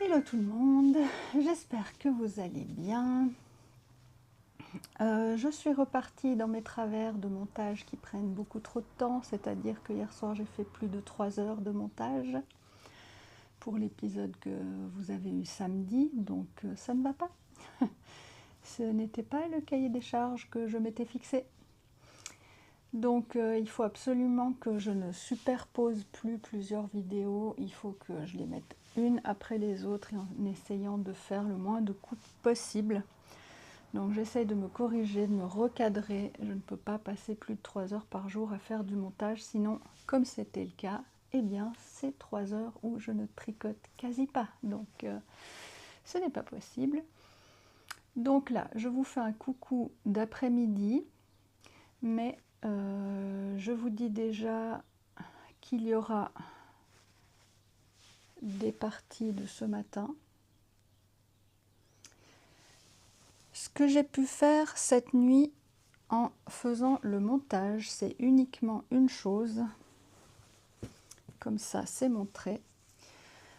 Hello tout le monde, j'espère que vous allez bien. Je suis repartie dans mes travers de montage qui prennent beaucoup trop de temps, c'est-à-dire que hier soir j'ai fait plus de 3 heures de montage pour l'épisode que vous avez eu samedi, donc ça ne va pas. Ce n'était pas le cahier des charges que je m'étais fixé. Donc il faut absolument que je ne superpose plus plusieurs vidéos, il faut que je les mette une après les autres et en essayant de faire le moins de coupes possible. Donc j'essaye de me corriger, de me recadrer, je ne peux pas passer plus de 3 heures par jour à faire du montage, sinon comme c'était le cas, eh bien c'est 3 heures où je ne tricote quasi pas, donc ce n'est pas possible. Donc là, je vous fais un coucou d'après-midi, mais je vous dis déjà qu'il y aura des parties de ce matin. Ce que j'ai pu faire cette nuit en faisant le montage, c'est uniquement une chose, comme ça c'est montré.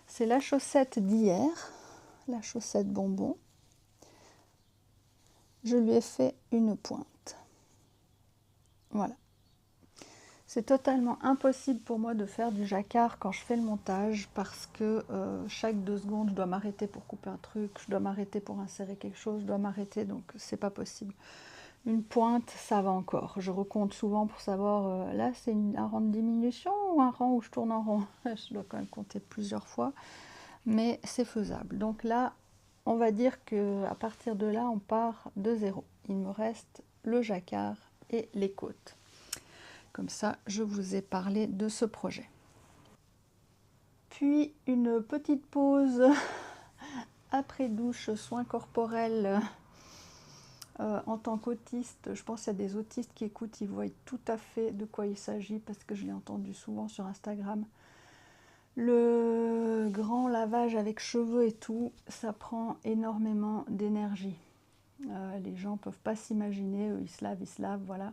C'est la chaussette d'hier, la chaussette bonbon. Je lui ai fait une pointe. Voilà. C'est totalement impossible pour moi de faire du jacquard quand je fais le montage parce que chaque 2 secondes je dois m'arrêter pour couper un truc, je dois m'arrêter pour insérer quelque chose, je dois m'arrêter, donc c'est pas possible. Une pointe, ça va encore. Je recompte souvent pour savoir, là c'est un rang de diminution ou un rang où je tourne en rond. Je dois quand même compter plusieurs fois, mais c'est faisable. Donc là, on va dire qu'à partir de là, on part de zéro. Il me reste le jacquard et les côtes. Comme ça, je vous ai parlé de ce projet. Puis une petite pause après douche, soins corporels. En tant qu'autiste, je pense qu'il y a des autistes qui écoutent, ils voient tout à fait de quoi il s'agit parce que je l'ai entendu souvent sur Instagram. Le grand lavage avec cheveux et tout, ça prend énormément d'énergie. Les gens ne peuvent pas s'imaginer, ils se lavent, voilà.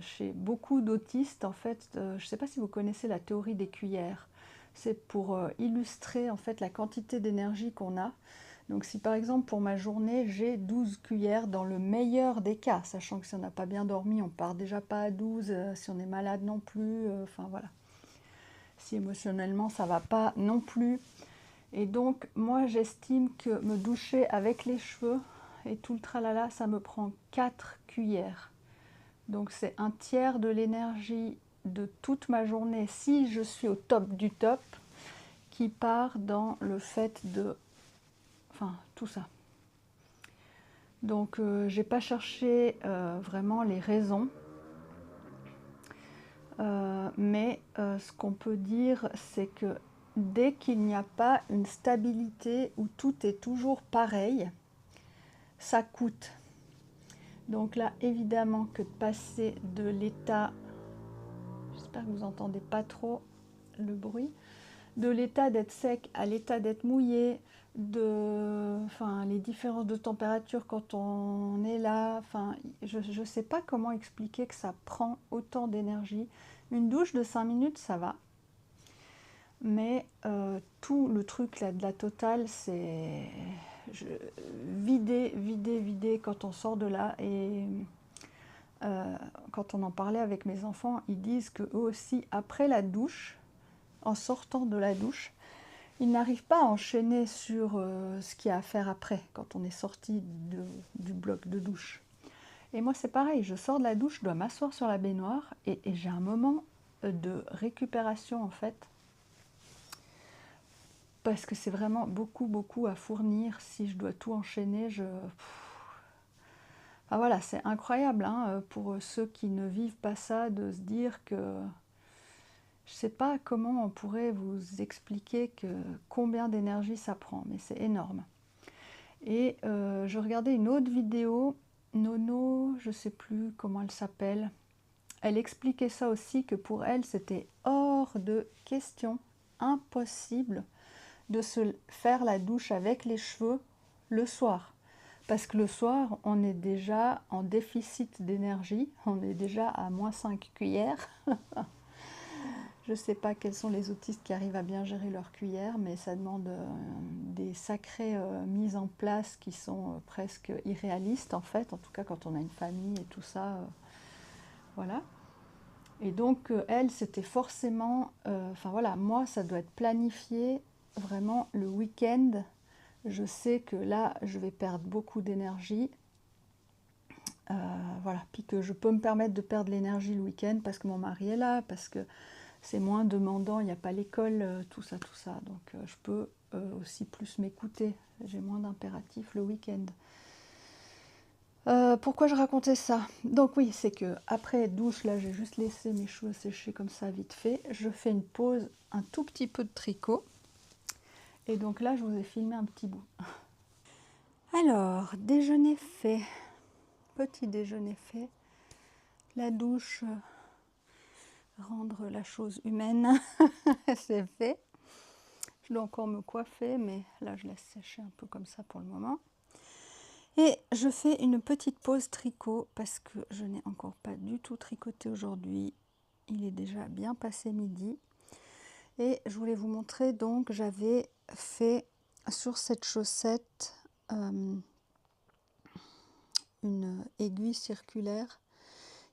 Chez beaucoup d'autistes, en fait, je ne sais pas si vous connaissez la théorie des cuillères. C'est pour illustrer en fait la quantité d'énergie qu'on a. Donc si par exemple pour ma journée j'ai 12 cuillères dans le meilleur des cas, sachant que si on n'a pas bien dormi on part déjà pas à 12, si on est malade non plus, enfin voilà. Si émotionnellement ça va pas non plus. Et donc moi j'estime que me doucher avec les cheveux et tout le tralala, ça me prend 4 cuillères. Donc c'est un tiers de l'énergie de toute ma journée, si je suis au top du top, qui part dans le fait de... Enfin, tout ça. Donc j'ai pas cherché vraiment les raisons. Mais ce qu'on peut dire, c'est que dès qu'il n'y a pas une stabilité où tout est toujours pareil, ça coûte. Donc là, évidemment que de passer de l'état, j'espère que vous n'entendez pas trop le bruit, de l'état d'être sec à l'état d'être mouillé, enfin, les différences de température quand on est là, enfin, je ne sais pas comment expliquer que ça prend autant d'énergie. Une douche de 5 minutes, ça va. Mais tout le truc là, de la totale, c'est vider quand on sort de là. Et quand on en parlait avec mes enfants, ils disent qu'eux aussi, après la douche, en sortant de la douche, ils n'arrivent pas à enchaîner sur ce qu'il y a à faire après, quand on est sorti du bloc de douche. Et moi c'est pareil, je sors de la douche, je dois m'asseoir sur la baignoire, et j'ai un moment de récupération en fait, parce que c'est vraiment beaucoup à fournir. Si je dois tout enchaîner, enfin voilà, c'est incroyable hein, pour ceux qui ne vivent pas ça, de se dire que... Je ne sais pas comment on pourrait vous expliquer combien d'énergie ça prend, mais c'est énorme. Et je regardais une autre vidéo, Nono, je ne sais plus comment elle s'appelle, elle expliquait ça aussi, que pour elle c'était hors de question, impossible de se faire la douche avec les cheveux le soir. Parce que le soir, on est déjà en déficit d'énergie, on est déjà à -5 cuillères. Je ne sais pas quels sont les autistes qui arrivent à bien gérer leur cuillère, mais ça demande des sacrées mises en place qui sont presque irréalistes en fait, en tout cas quand on a une famille et tout ça, voilà. Et donc elle, c'était forcément, enfin voilà, moi ça doit être planifié vraiment le week-end. Je sais que là, je vais perdre beaucoup d'énergie. Voilà, puis que je peux me permettre de perdre l'énergie le week-end parce que mon mari est là, parce que c'est moins demandant, il n'y a pas l'école, tout ça, tout ça. Donc je peux aussi plus m'écouter, j'ai moins d'impératifs le week-end. Pourquoi je racontais ça? Donc oui, c'est que après douche, là j'ai juste laissé mes cheveux sécher comme ça vite fait. Je fais une pause, un tout petit peu de tricot. Et donc là, je vous ai filmé un petit bout. Alors, déjeuner fait, petit déjeuner fait, la douche, rendre la chose humaine, c'est fait. Je dois encore me coiffer, mais là je laisse sécher un peu comme ça pour le moment. Et je fais une petite pause tricot parce que je n'ai encore pas du tout tricoté aujourd'hui. Il est déjà bien passé midi. Et je voulais vous montrer, donc j'avais fait sur cette chaussette une aiguille circulaire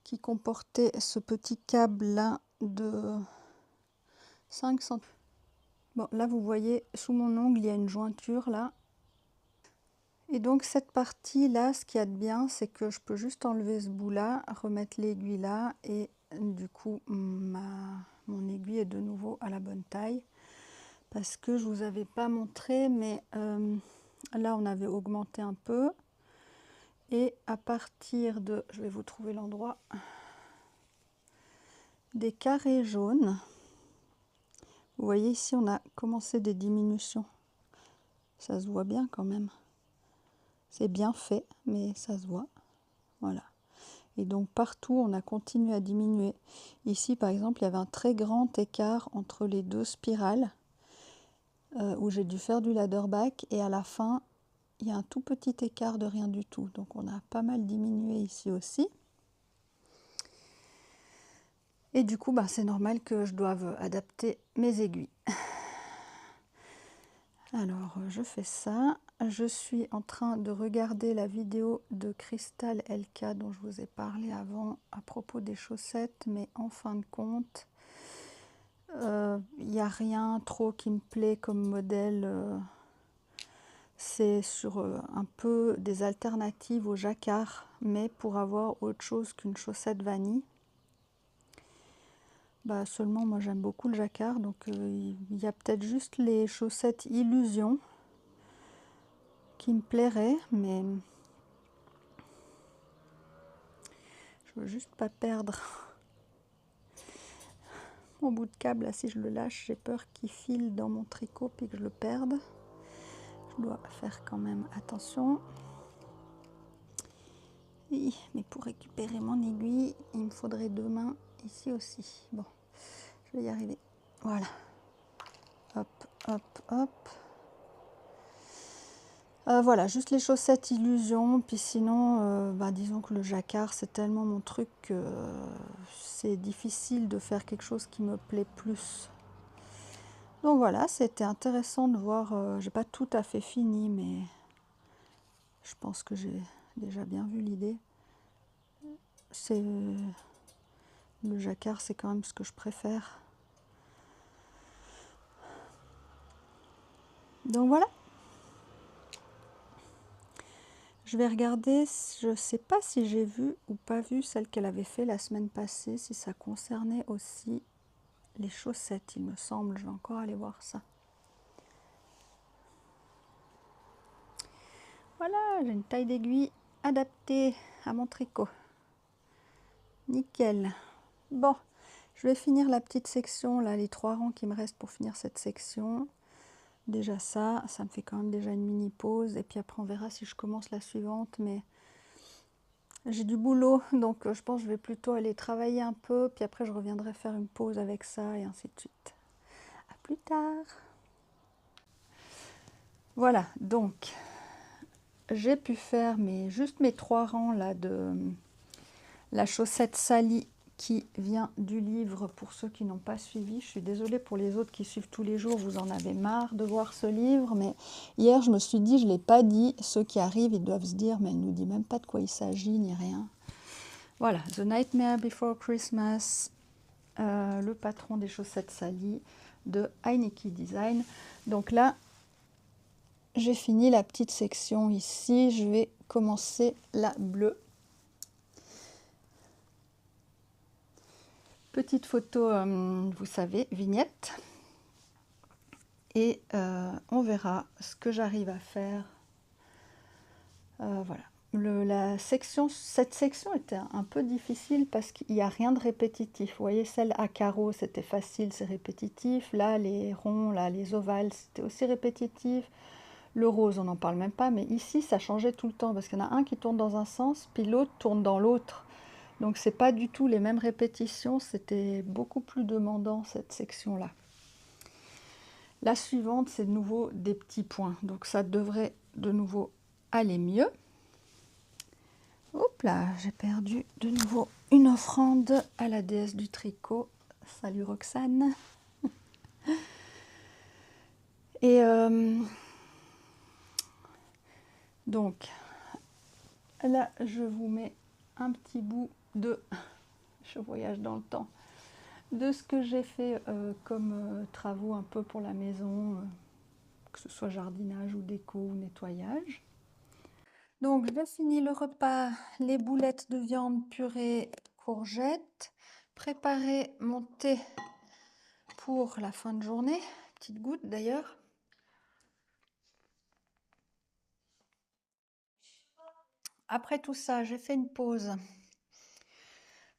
qui comportait ce petit câble là de 5 cm. Bon, là vous voyez sous mon ongle il y a une jointure là. Et donc cette partie là, ce qu'il y a de bien, c'est que je peux juste enlever ce bout là, remettre l'aiguille là, et du coup mon aiguille est de nouveau à la bonne taille. Parce que je vous avais pas montré, mais là on avait augmenté un peu. Et à partir de, je vais vous trouver l'endroit, des carrés jaunes, vous voyez ici on a commencé des diminutions. Ça se voit bien quand même. C'est bien fait, mais ça se voit. Voilà. Et donc partout, on a continué à diminuer. Ici, par exemple, il y avait un très grand écart entre les deux spirales, où j'ai dû faire du ladder-back. Et à la fin, il y a un tout petit écart de rien du tout. Donc on a pas mal diminué ici aussi. Et du coup, c'est normal que je doive adapter mes aiguilles. Alors, je fais ça. Je suis en train de regarder la vidéo de Crystal LK dont je vous ai parlé avant à propos des chaussettes, mais en fin de compte, il n'y a rien trop qui me plaît comme modèle. C'est sur un peu des alternatives au jacquard, mais pour avoir autre chose qu'une chaussette vanille. Seulement, moi j'aime beaucoup le jacquard, donc il y a peut-être juste les chaussettes Illusion qui me plairait, mais je veux juste pas perdre mon bout de câble. Là, si je le lâche, j'ai peur qu'il file dans mon tricot puis que je le perde. Je dois faire quand même attention. Mais pour récupérer mon aiguille, il me faudrait 2 mains ici aussi. Bon, je vais y arriver. Voilà. Hop, hop, hop. Voilà, juste les chaussettes Illusion, puis sinon, disons que le jacquard, c'est tellement mon truc que c'est difficile de faire quelque chose qui me plaît plus. Donc voilà, c'était intéressant de voir, j'ai pas tout à fait fini, mais je pense que j'ai déjà bien vu l'idée. Le jacquard, c'est quand même ce que je préfère. Donc voilà. Je vais regarder, je ne sais pas si j'ai vu ou pas vu celle qu'elle avait fait la semaine passée, si ça concernait aussi les chaussettes, il me semble. Je vais encore aller voir ça. Voilà, j'ai une taille d'aiguille adaptée à mon tricot. Nickel. Bon, je vais finir la petite section, là, les 3 rangs qui me restent pour finir cette section. Déjà ça me fait quand même déjà une mini pause. Et puis après, on verra si je commence la suivante. Mais j'ai du boulot, donc je pense que je vais plutôt aller travailler un peu. Puis après, je reviendrai faire une pause avec ça et ainsi de suite. À plus tard. Voilà, donc j'ai pu faire juste mes 3 rangs là de la chaussette Sally qui vient du livre pour ceux qui n'ont pas suivi. Je suis désolée pour les autres qui suivent tous les jours, vous en avez marre de voir ce livre, mais hier je me suis dit, je ne l'ai pas dit, ceux qui arrivent ils doivent se dire, mais elle ne nous dit même pas de quoi il s'agit, ni rien. Voilà, The Nightmare Before Christmas, le patron des chaussettes salies de Heineke Design. Donc là, j'ai fini la petite section ici, je vais commencer la bleue. Petite photo, vous savez, vignette. Et on verra ce que j'arrive à faire. Voilà. Cette section était un peu difficile parce qu'il n'y a rien de répétitif. Vous voyez, celle à carreaux, c'était facile, c'est répétitif. Là, les ronds, là, les ovales, c'était aussi répétitif. Le rose, on n'en parle même pas, mais ici, ça changeait tout le temps parce qu'il y en a un qui tourne dans un sens, puis l'autre tourne dans l'autre. Donc, c'est pas du tout les mêmes répétitions. C'était beaucoup plus demandant, cette section-là. La suivante, c'est de nouveau des petits points. Donc, ça devrait de nouveau aller mieux. Hop là, j'ai perdu de nouveau une offrande à la déesse du tricot. Salut Roxane. Et donc, là, je vous mets un petit bout de... Je voyage dans le temps. De ce que j'ai fait comme travaux un peu pour la maison, que ce soit jardinage ou déco ou nettoyage. Donc, j'ai fini le repas, les boulettes de viande purée, courgettes, préparer mon thé pour la fin de journée, petite goutte d'ailleurs. Après tout ça, j'ai fait une pause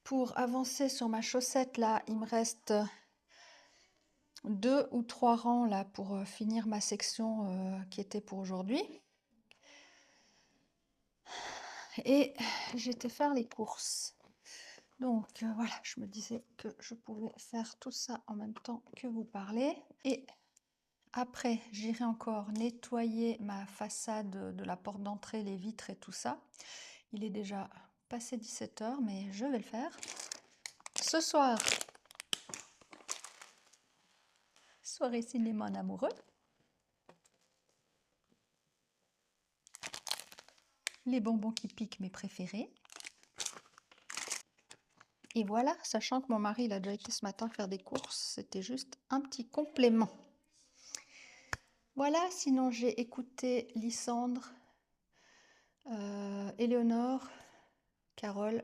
pour avancer sur ma chaussette. Là, il me reste 2 ou 3 rangs là pour finir ma section qui était pour aujourd'hui. Et j'étais faire les courses. Donc voilà, je me disais que je pouvais faire tout ça en même temps que vous parler. Et après, j'irai encore nettoyer ma façade de la porte d'entrée, les vitres et tout ça. Il est déjà passé 17 h, mais je vais le faire. Ce soir, soirée cinéma en amoureux. Les bonbons qui piquent, mes préférés. Et voilà, sachant que mon mari il a déjà été ce matin faire des courses, c'était juste un petit complément. Voilà, sinon j'ai écouté Lysandre, Éléonore, Carole,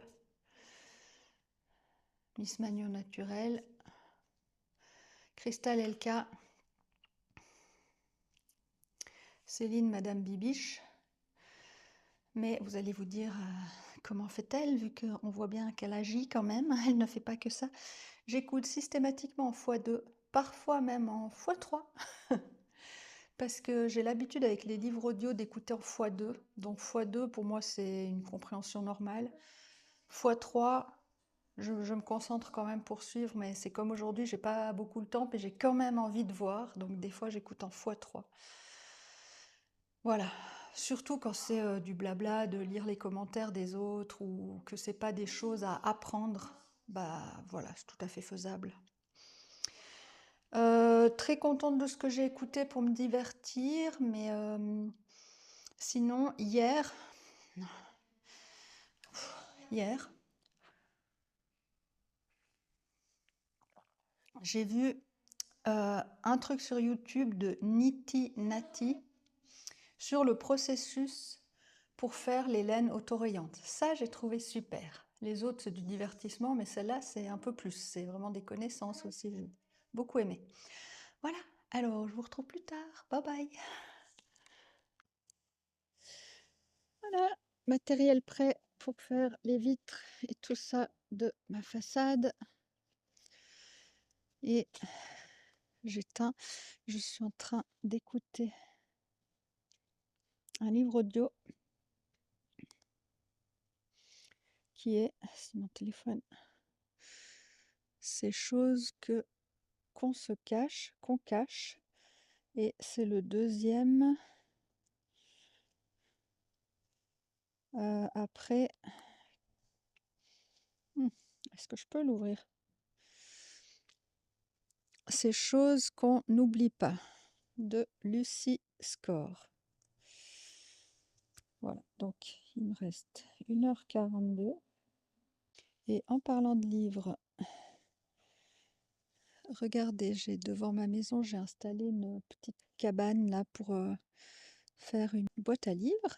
Miss Magnon Naturel, Cristal Elka, Céline Madame Bibiche. Mais vous allez vous dire, comment fait-elle, vu qu'on voit bien qu'elle agit quand même, elle ne fait pas que ça. J'écoute systématiquement en x2, parfois même en x3, parce que j'ai l'habitude avec les livres audio d'écouter en x2. Donc x2, pour moi, c'est une compréhension normale. x3, je me concentre quand même pour suivre, mais c'est comme aujourd'hui, j'ai pas beaucoup le temps, mais j'ai quand même envie de voir, donc des fois j'écoute en x3. Voilà, surtout quand c'est du blabla, de lire les commentaires des autres ou que c'est pas des choses à apprendre, bah voilà, c'est tout à fait faisable. Très contente de ce que j'ai écouté pour me divertir, mais sinon hier, j'ai vu un truc sur YouTube de Niti Nati sur le processus pour faire les laines autorayantes. Ça, j'ai trouvé super. Les autres, c'est du divertissement, mais celle-là, c'est un peu plus. C'est vraiment des connaissances aussi. J'ai beaucoup aimé. Voilà. Alors, je vous retrouve plus tard. Bye bye. Voilà. Matériel prêt pour faire les vitres et tout ça de ma façade. Et j'éteins. Je suis en train d'écouter un livre audio qui est, c'est mon téléphone, ces choses que qu'on se cache, qu'on cache. Et c'est le deuxième. Après, Est-ce que je peux l'ouvrir? Ces choses qu'on n'oublie pas, de Lucy Score. Voilà, donc il me reste 1h42. Et en parlant de livres, regardez, j'ai devant ma maison, j'ai installé une petite cabane là pour faire une boîte à livres.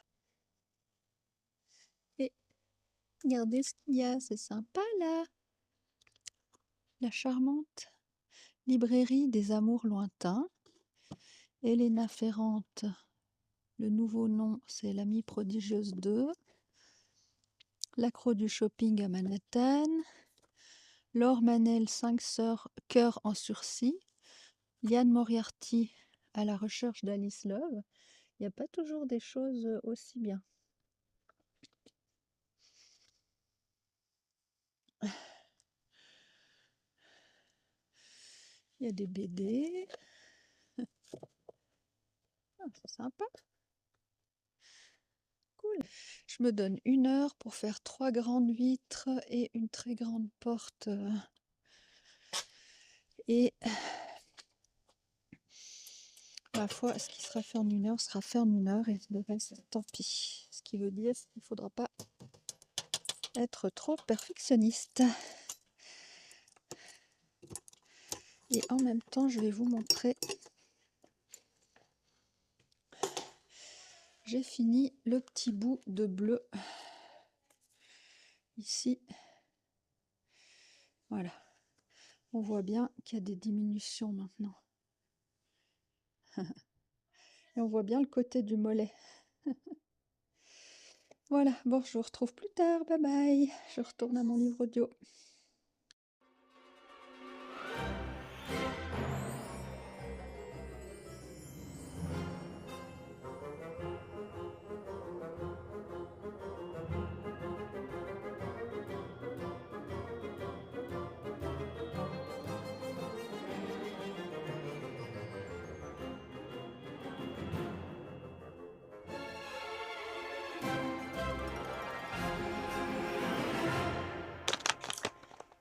Et regardez ce qu'il y a, c'est sympa là. La charmante librairie des amours lointains. Elena Ferrante, le nouveau nom c'est l'amie prodigieuse 2. L'accro du shopping à Manhattan. Laure Manel, 5 sœurs, cœur en sursis. Liane Moriarty, à la recherche d'Alice Love. Il n'y a pas toujours des choses aussi bien. Il y a des BD. Ah, c'est sympa. Cool. Je me donne 1 heure pour faire 3 grandes vitres et une très grande porte. Et ma foi, ce qui sera fait en 1 heure sera fait en 1 heure et le reste, tant pis. Ce qui veut dire qu'il ne faudra pas être trop perfectionniste. Et en même temps, je vais vous montrer. J'ai fini le petit bout de bleu. Ici. Voilà. On voit bien qu'il y a des diminutions maintenant. Et on voit bien le côté du mollet. Voilà, bon, je vous retrouve plus tard. Bye bye. Je retourne à mon livre audio.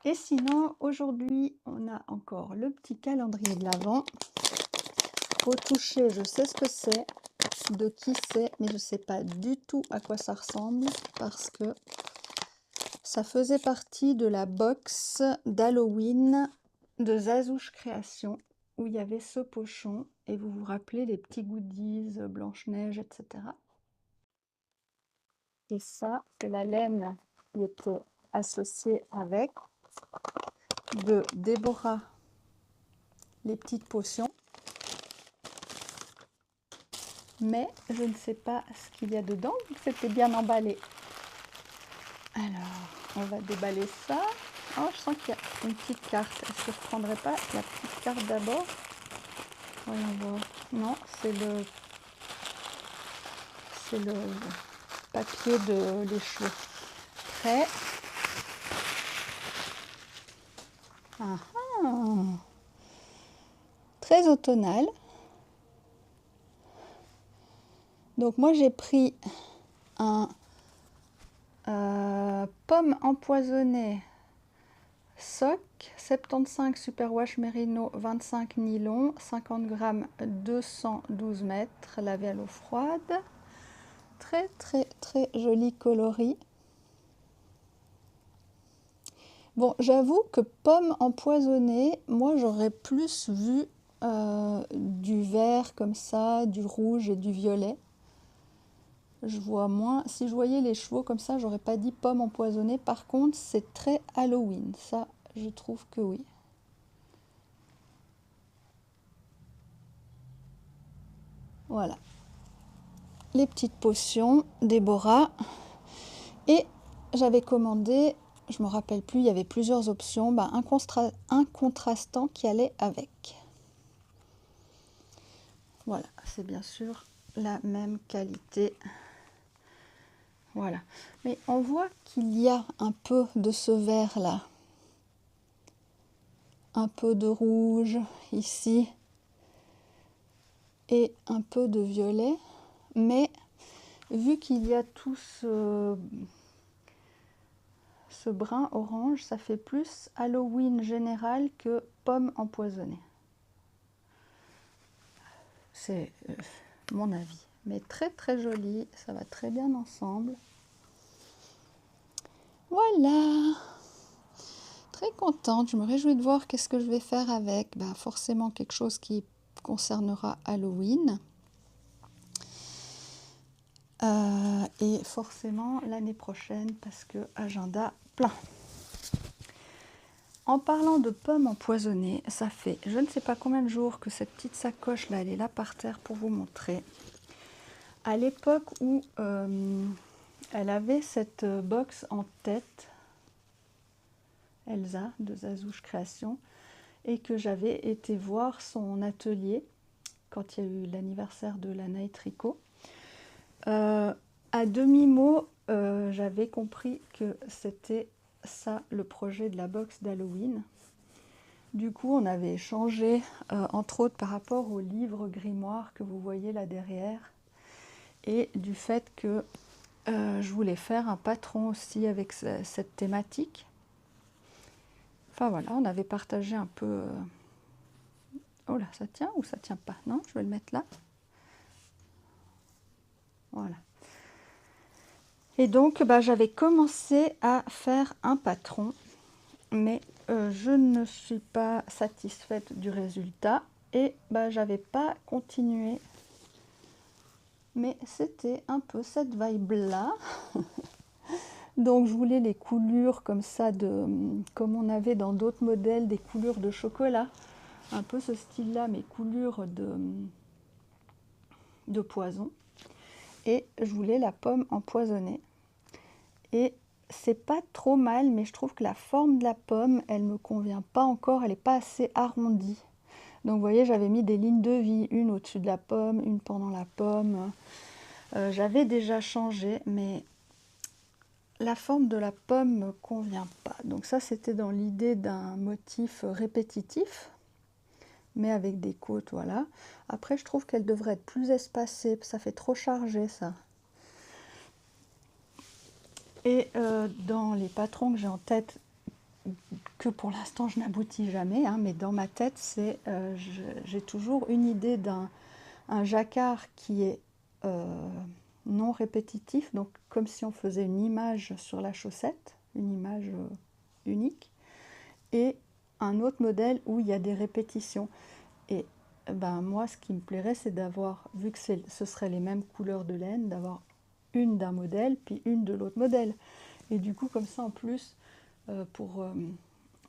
Et sinon, aujourd'hui, on a encore le petit calendrier de l'Avent. Au toucher, je sais ce que c'est, de qui c'est, mais je ne sais pas du tout à quoi ça ressemble parce que ça faisait partie de la box d'Halloween de Zazouche Création où il y avait ce pochon et vous vous rappelez les petits goodies, Blanche-Neige, etc. Et ça, c'est la laine qui était associée avec de Déborah, les petites potions. Mais je ne sais pas ce qu'il y a dedans, c'était bien emballé. Alors, on va déballer ça. Oh, je sens qu'il y a une petite carte. Est-ce que je ne prendrais pas la petite carte d'abord? Voyons voir. Non, c'est le papier de les cheveux. Prêt. Ah, ah. Très automnal. Donc moi j'ai pris un pomme empoisonnée Soc, 75 Superwash Merino, 25 nylon, 50 grammes, 212 mètres, lavé à l'eau froide. Très très très joli coloris. Bon, j'avoue que pomme empoisonnée, moi j'aurais plus vu du vert comme ça, du rouge et du violet. Je vois moins. Si je voyais les chevaux comme ça, j'aurais pas dit pomme empoisonnée. Par contre, c'est très Halloween. Ça, je trouve que oui. Voilà. Les petites potions, Déborah. Et j'avais commandé, je me rappelle plus, il y avait plusieurs options, un contrastant qui allait avec. Voilà, c'est bien sûr la même qualité. Voilà. Mais on voit qu'il y a un peu de ce vert là. Un peu de rouge ici. Et un peu de violet. Mais vu qu'il y a tout ce ce brun orange, ça fait plus Halloween général que pomme empoisonnée. C'est mon avis. Mais très très joli, ça va très bien ensemble. Voilà. Très contente, je me réjouis de voir qu'est-ce que je vais faire avec. Ben, forcément quelque chose qui concernera Halloween. Et forcément l'année prochaine parce que agenda plein. En parlant de pommes empoisonnées, ça fait je ne sais pas combien de jours que cette petite sacoche là, elle est là par terre pour vous montrer. À l'époque où elle avait cette box en tête, Elsa de Zazouche Création, et que j'avais été voir son atelier quand il y a eu l'anniversaire de Lana et Tricot. À demi-mot, j'avais compris que c'était ça le projet de la box d'Halloween. Du coup, on avait échangé, entre autres par rapport au livre grimoire que vous voyez là derrière, et du fait que je voulais faire un patron aussi avec cette thématique. Enfin voilà, on avait partagé un peu... Oh là, ça tient ou ça tient pas? Non, je vais le mettre là. Voilà. Et donc, bah, j'avais commencé à faire un patron, mais je ne suis pas satisfaite du résultat et bah, j'avais pas continué. Mais c'était un peu cette vibe-là. Donc, je voulais les coulures comme ça, comme on avait dans d'autres modèles, des coulures de chocolat. Un peu ce style-là, mais coulures de poison. Et je voulais la pomme empoisonnée. Et c'est pas trop mal, mais je trouve que la forme de la pomme, elle me convient pas encore, elle n'est pas assez arrondie. Donc vous voyez, j'avais mis des lignes de vie, une au-dessus de la pomme, une pendant la pomme. J'avais déjà changé, mais la forme de la pomme me convient pas. Donc ça, c'était dans l'idée d'un motif répétitif, mais avec des côtes, voilà. Après, je trouve qu'elle devrait être plus espacée, ça fait trop chargé, ça. Et dans les patrons que j'ai en tête, que pour l'instant je n'aboutis jamais, hein, mais dans ma tête, c'est j'ai toujours une idée d'un jacquard qui est non répétitif, donc comme si on faisait une image sur la chaussette, une image unique, et un autre modèle où il y a des répétitions. Et ben, moi, ce qui me plairait, c'est d'avoir, vu que ce serait les mêmes couleurs de laine, d'avoir une d'un modèle, puis une de l'autre modèle. Et du coup, comme ça, en plus, pour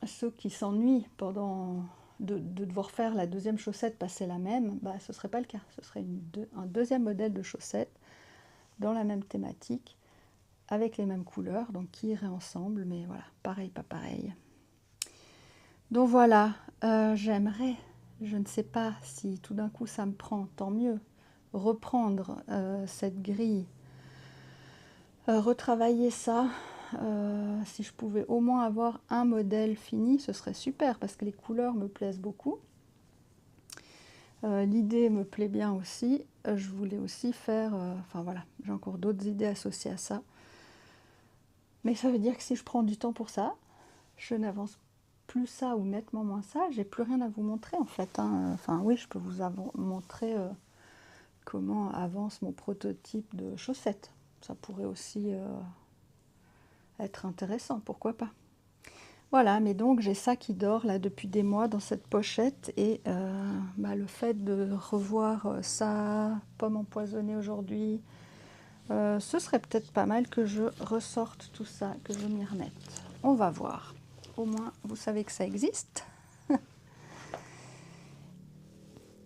ceux qui s'ennuient pendant de devoir faire la deuxième chaussette, passer la même, bah, ce ne serait pas le cas. Ce serait un deuxième modèle de chaussette dans la même thématique, avec les mêmes couleurs, donc qui iraient ensemble, mais voilà, pareil, pas pareil. Donc voilà, j'aimerais, je ne sais pas si tout d'un coup ça me prend, tant mieux, reprendre cette grille, retravailler ça. Si je pouvais au moins avoir un modèle fini, ce serait super parce que les couleurs me plaisent beaucoup. L'idée me plaît bien aussi. Je voulais aussi faire, enfin voilà, j'ai encore d'autres idées associées à ça. Mais ça veut dire que si je prends du temps pour ça, je n'avance plus ça ou nettement moins ça, j'ai plus rien à vous montrer en fait, hein. Enfin oui, je peux vous montrer comment avance mon prototype de chaussettes. Ça pourrait aussi être intéressant, pourquoi pas. Voilà, mais donc j'ai ça qui dort là depuis des mois dans cette pochette et bah, le fait de revoir ça, pomme empoisonnée aujourd'hui, ce serait peut-être pas mal que je ressorte tout ça, que je m'y remette. On va voir. Au moins, vous savez que ça existe.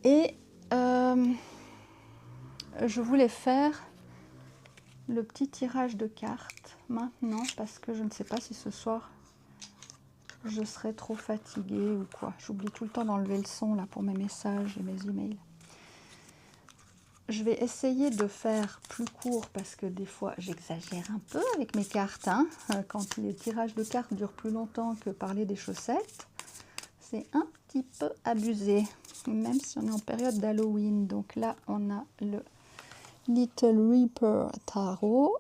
Et je voulais faire le petit tirage de cartes maintenant parce que je ne sais pas si ce soir je serai trop fatiguée ou quoi. J'oublie tout le temps d'enlever le son là pour mes messages et mes emails. Je vais essayer de faire plus court parce que des fois j'exagère un peu avec mes cartes, hein. Quand les tirages de cartes durent plus longtemps que parler des chaussettes, c'est un petit peu abusé, même si on est en période d'Halloween. Donc là, on a le Little Reaper Tarot.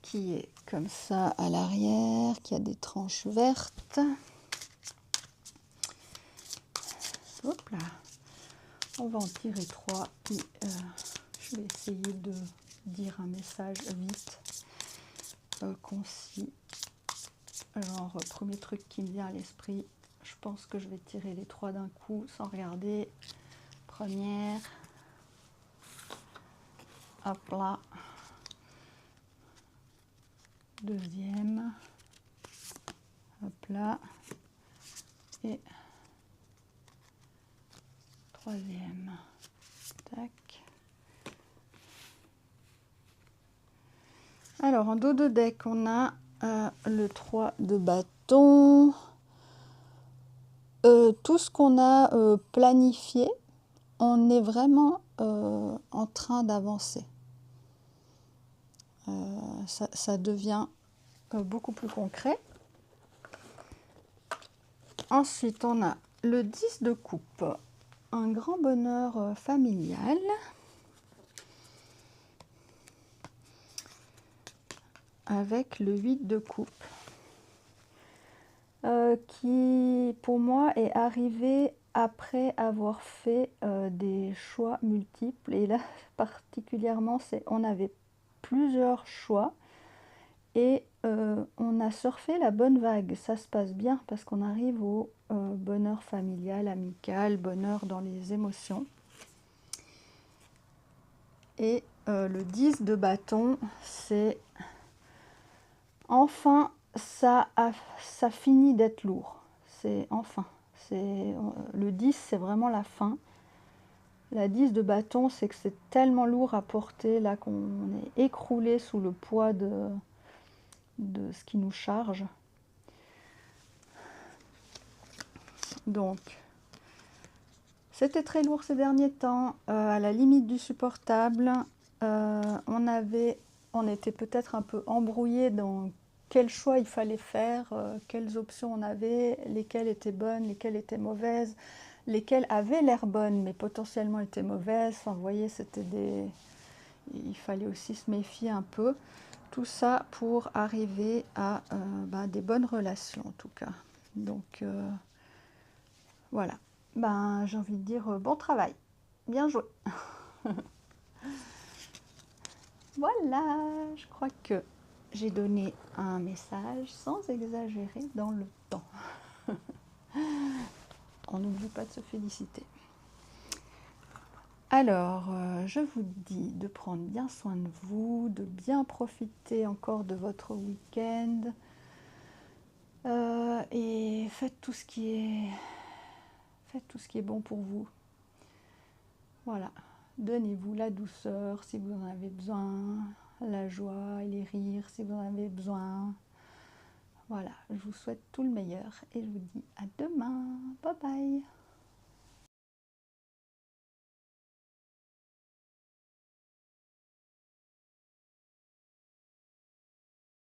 qui est comme ça à l'arrière, qui a des tranches vertes. Hop là. On va en tirer 3, puis je vais essayer de dire un message vite, concis. Genre, premier truc qui me vient à l'esprit, je pense que je vais tirer les 3 d'un coup sans regarder. Première, hop là. Deuxième, hop là. Et troisième, tac. Alors, en dos de deck, on a le 3 de bâton. Tout ce qu'on a planifié, on est vraiment en train d'avancer. Ça devient beaucoup plus concret. Ensuite, on a le 10 de coupe, un grand bonheur familial. Avec le 8 de coupe, qui pour moi est arrivé après avoir fait des choix multiples. Et là particulièrement, on avait plusieurs choix et on a surfé la bonne vague. Ça se passe bien parce qu'on arrive au bonheur familial, amical, bonheur dans les émotions. Et le 10 de bâton, c'est enfin, ça finit d'être lourd. C'est enfin. Le 10, c'est vraiment la fin. La 10 de bâton, c'est que c'est tellement lourd à porter, là, qu'on est écroulé sous le poids de ce qui nous charge. Donc, c'était très lourd ces derniers temps, à la limite du supportable. On était peut-être un peu embrouillé dans quel choix il fallait faire, quelles options on avait, lesquelles étaient bonnes, lesquelles étaient mauvaises, lesquelles avaient l'air bonnes mais potentiellement étaient mauvaises. Enfin, vous voyez, il fallait aussi se méfier un peu. Tout ça pour arriver à des bonnes relations en tout cas. Donc voilà, j'ai envie de dire bon travail, bien joué. Voilà, je crois que j'ai donné un message sans exagérer dans le temps. On n'oublie pas de se féliciter. Alors, je vous dis de prendre bien soin de vous, de bien profiter encore de votre week-end. Et faites tout ce qui est bon pour vous. Voilà. Donnez-vous la douceur si vous en avez besoin, la joie et les rires si vous en avez besoin. Voilà, je vous souhaite tout le meilleur et je vous dis à demain. Bye bye.